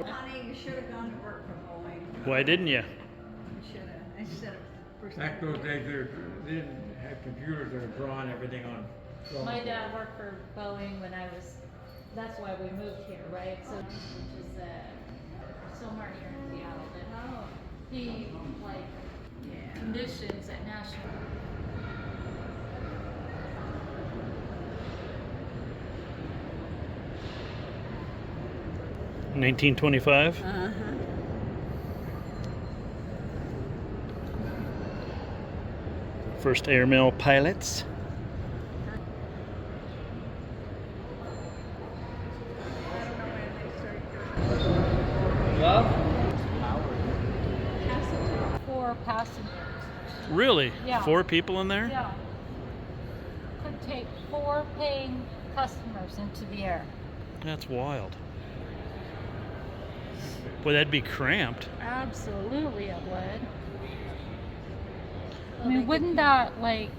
Honey, you should have gone to work for Boeing. Why didn't you? You should have. Instead of first. Back those days, they didn't have computers that were drawing everything on. My dad worked for Boeing when I was, that's why we moved here, right? So, which is somewhere here in Seattle. But he, like, conditions at National. $1925. First airmail pilots. Four passengers. Really? Yeah. 4 people in there? Yeah. Could take 4 paying customers into the air. That's wild. Boy, that'd be cramped. Absolutely, it would. I mean, wouldn't that, like,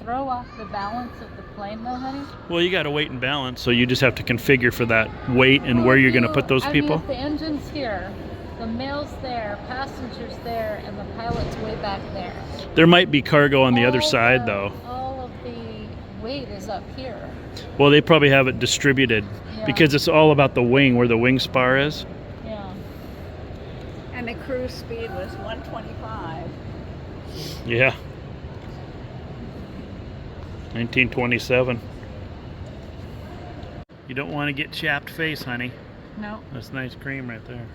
throw off the balance of the plane, though, honey? Well, you got to weight and balance, so you just have to configure for that weight and where you're going to put those people. I mean, if the engine's here, the mail's there, passengers there, and the pilot's way back there. There might be cargo on the other side, though. All of the weight is up here. Well, they probably have it distributed because it's all about the wing, where the wing spar is. Yeah. And the cruise speed was 125. Yeah. 1927. You don't want to get chapped face, honey. No. That's nice cream right there.